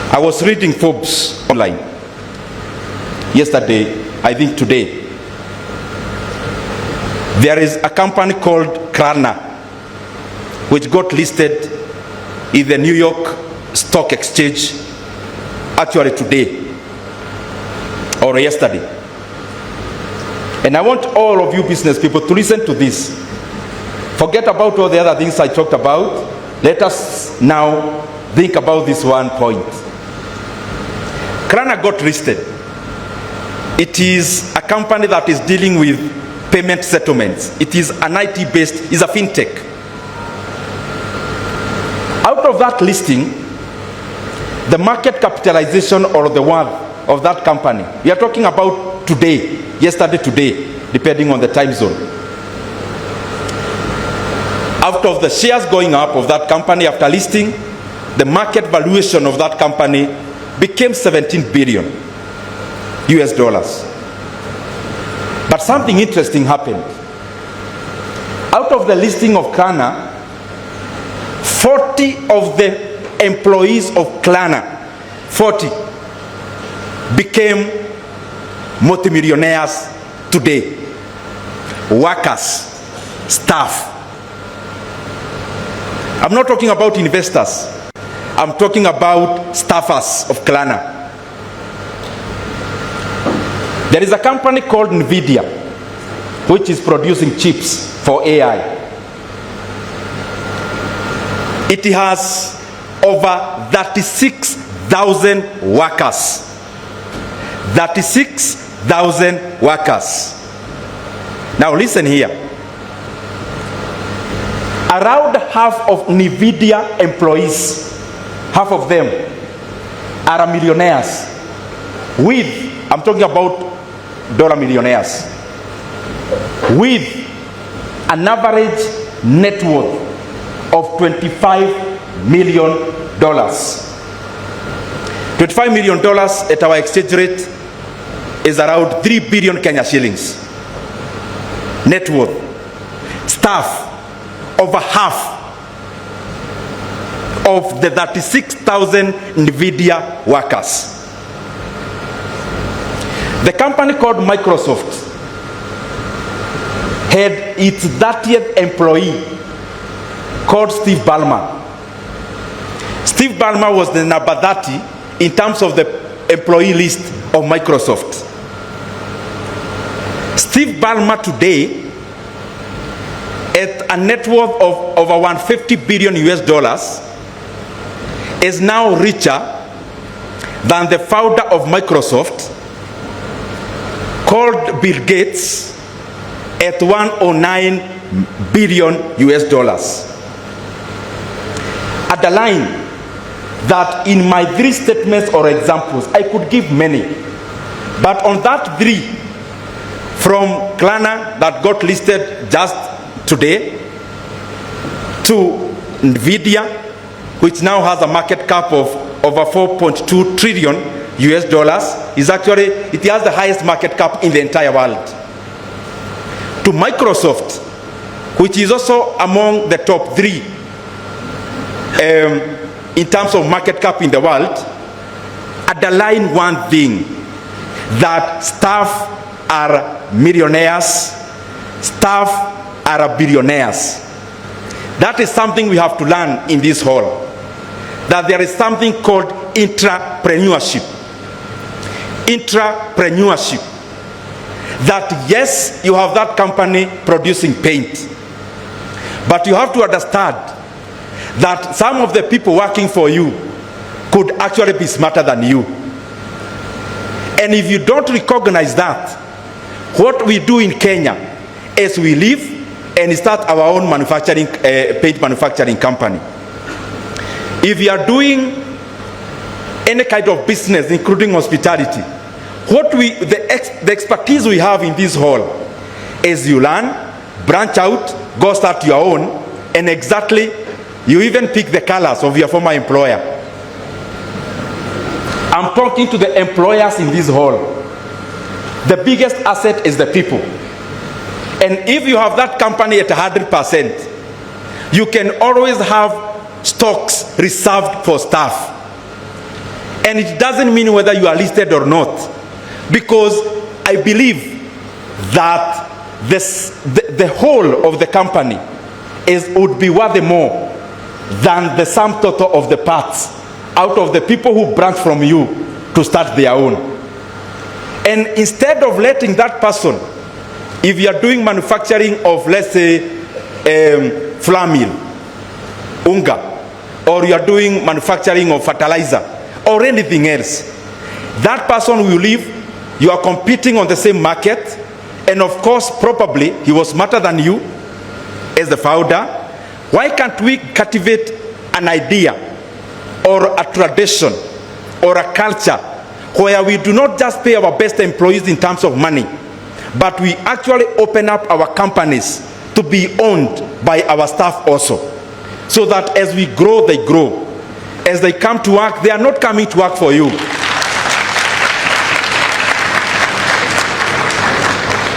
I was reading Forbes online yesterday, I think today. There is a company called Krana, which got listed in the New York Stock Exchange actually today or yesterday. And I want all of you business people to listen to this. Forget about all the other things I talked about. Let us now think about this one point. Krana got listed. It is a company that is dealing with payment settlements. It is an IT-based, is a fintech. Out of that listing, the market capitalization or the worth of that company, we are talking about today, yesterday, today, depending on the time zone. Out of the shares going up of that company after listing, the market valuation of that company became 17 billion US dollars. But something interesting happened. Out of the listing of Krana, 40 of the employees of Krana, 40, became multimillionaires today. Workers, staff. I'm not talking about investors. I'm talking about staffers of Krana. There is a company called Ndindi, which is producing chips for AI. It has over 36,000 workers. 36,000 workers. Now listen here. Around half of Ndindi employees, half of them are millionaires. I'm talking about dollar millionaires, with an average net worth of $25 million. $25 million at our exchange rate is around 3 billion Kenya shillings. Net worth. Staff, over half of the 36,000 Ndindi workers. The company called Microsoft had its 30th employee called Steve Ballmer. Steve Ballmer was the number 30 in terms of the employee list of Microsoft. Steve Ballmer today, at a net worth of over 150 billion US dollars, is now richer than the founder of Microsoft, called Bill Gates, at 109 billion US dollars. Underline that in my three statements or examples, I could give many, but on that three, from Krana that got listed just today, to Ndindi, which now has a market cap of over 4.2 trillion US dollars, it has the highest market cap in the entire world. To Microsoft, which is also among the top three in terms of market cap in the world, underline one thing, that staff are millionaires, staff are billionaires. That is something we have to learn in this hall, that there is something called intrapreneurship. Intrapreneurship. That yes, you have that company producing paint, but you have to understand that some of the people working for you could actually be smarter than you. And if you don't recognize that, what we do in Kenya is we leave and start our own manufacturing, paint manufacturing company. If you are doing any kind of business, including hospitality, the expertise we have in this hall is you learn, branch out, go start your own, and exactly, you even pick the colors of your former employer. I'm talking to the employers in this hall. The biggest asset is the people. And if you have that company at 100%, you can always have stocks reserved for staff. And it doesn't mean whether you are listed or not, because I believe that the whole of the company would be worth more than the sum total of the parts out of the people who branch from you to start their own. And instead of letting that person, if you are doing manufacturing of, let's say, flour mill, unga, or you are doing manufacturing of fertilizer or anything else, that person will leave. You are competing on the same market, and of course probably he was smarter than you as the founder. Why can't we cultivate an idea or a tradition or a culture where we do not just pay our best employees in terms of money, but we actually open up our companies to be owned by our staff also, so that as we grow, they grow. As they come to work, they are not coming to work for you.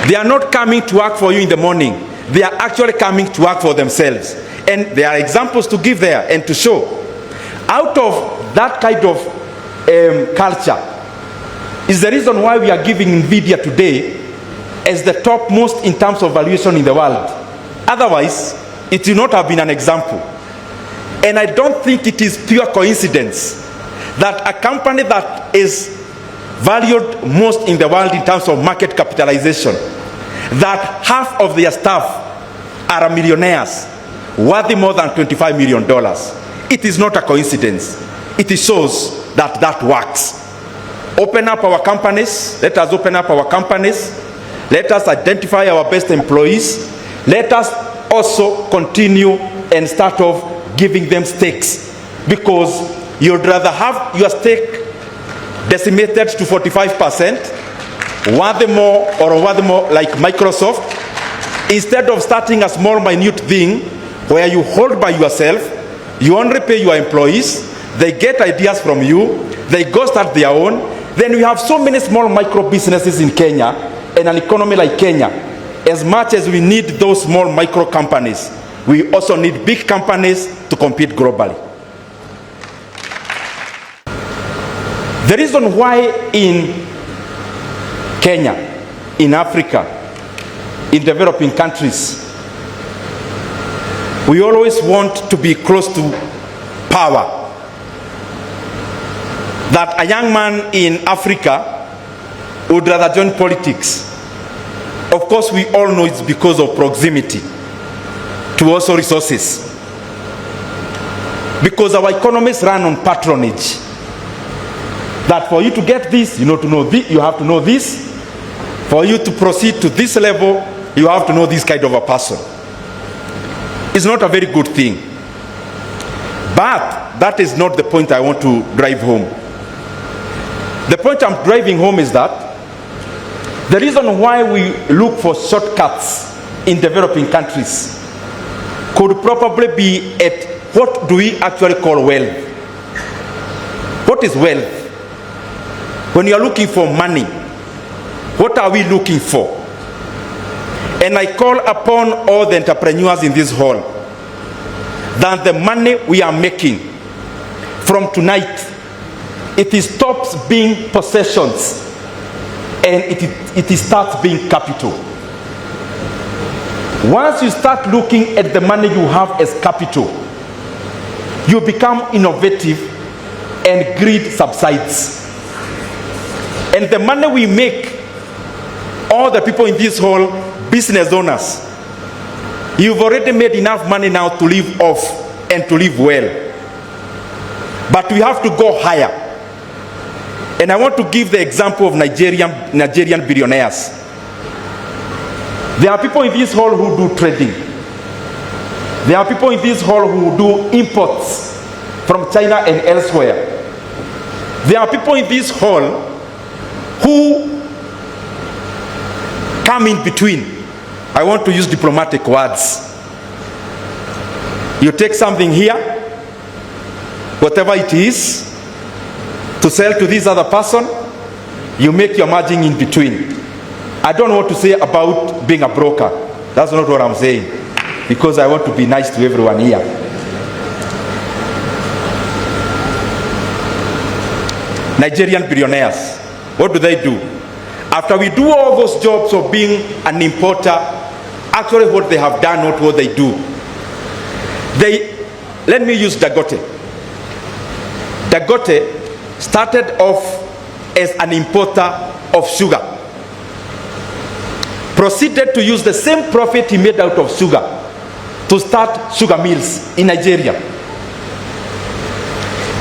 They are not coming to work for you in the morning. They are actually coming to work for themselves. And there are examples to give there and to show. Out of that kind of culture is the reason why we are giving NVIDIA today as the topmost in terms of valuation in the world. Otherwise, it will not have been an example. And I don't think it is pure coincidence that a company that is valued most in the world in terms of market capitalization, that half of their staff are millionaires, worthy more than $25 million. It is not a coincidence. It shows that that works. Open up our companies. Let us open up our companies. Let us identify our best employees. Let us also continue and start off giving them stakes, because you'd rather have your stake decimated to 45%, worth more like Microsoft, instead of starting a small minute thing where you hold by yourself, you only pay your employees, they get ideas from you, they go start their own. Then we have so many small micro businesses in Kenya, and an economy like Kenya. As much as we need those small micro companies, we also need big companies to compete globally. The reason why in Kenya, in Africa, in developing countries, we always want to be close to power. That a young man in Africa would rather join politics. Of course, we all know it's because of proximity to also resources. Because our economies run on patronage. That for you to get this, you know, to know this, you have to know this. For you to proceed to this level, you have to know this kind of a person. It's not a very good thing. But that is not the point I want to drive home. The point I'm driving home is that the reason why we look for shortcuts in developing countries could probably be at what do we actually call wealth. What is wealth? When you are looking for money, what are we looking for? And I call upon all the entrepreneurs in this hall that the money we are making from tonight, it stops being possessions and it starts being capital. Once you start looking at the money you have as capital, you become innovative and greed subsides. And the money we make, all the people in this hall, business owners, you've already made enough money now to live off and to live well. But we have to go higher. And I want to give the example of Nigerian billionaires. There are people in this hall who do trading. There are people in this hall who do imports from China and elsewhere. There are people in this hall who come in between. I want to use diplomatic words. You take something here, whatever it is, to sell to this other person, you make your margin in between. I don't want to say about being a broker. That's not what I'm saying, because I want to be nice to everyone here. Nigerian billionaires. What do? After we do all those jobs of being an importer, actually what they have done, not what they do. Let me use Dangote. Dangote started off as an importer of sugar. Proceeded to use the same profit he made out of sugar to start sugar mills in Nigeria.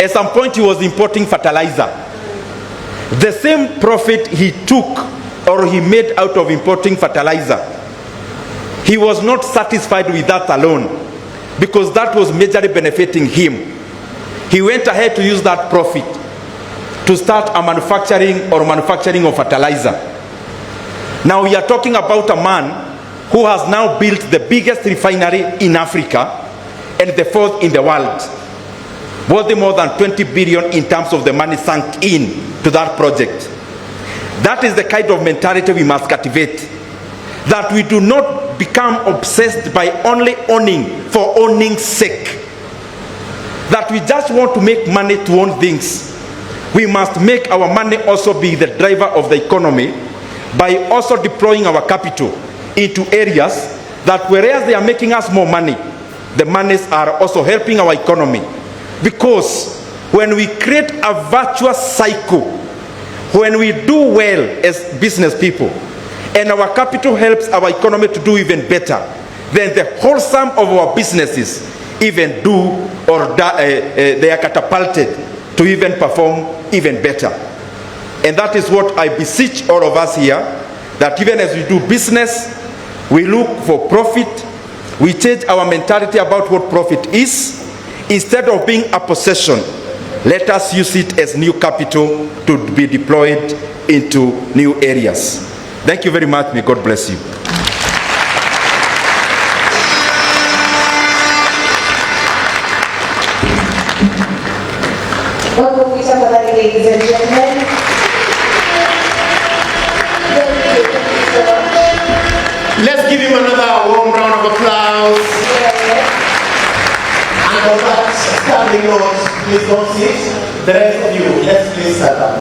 At some point he was importing fertilizer. The same profit he took or he made out of importing fertilizer, he was not satisfied with that alone, because that was majorly benefiting him. He went ahead to use that profit to start a manufacturing of fertilizer. Now we are talking about a man who has now built the biggest refinery in Africa and the fourth in the world, worth more than 20 billion in terms of the money sunk in to that project. That is the kind of mentality we must cultivate, that we do not become obsessed by only owning for owning's sake, that we just want to make money to own things. We must make our money also be the driver of the economy by also deploying our capital into areas that whereas they are making us more money, the monies are also helping our economy. Because when we create a virtuous cycle, when we do well as business people, and our capital helps our economy to do even better, then the wholesome of our businesses even do, or they are catapulted to even perform even better. And that is what I beseech all of us here, that even as we do business, we look for profit, we change our mentality about what profit is. Instead of being a possession, let us use it as new capital to be deployed into new areas. Thank you very much. May God bless you. Ladies and gentlemen, let's give him another warm round of applause. And for that standing note, please don't sit. The rest of you, let's please stand up.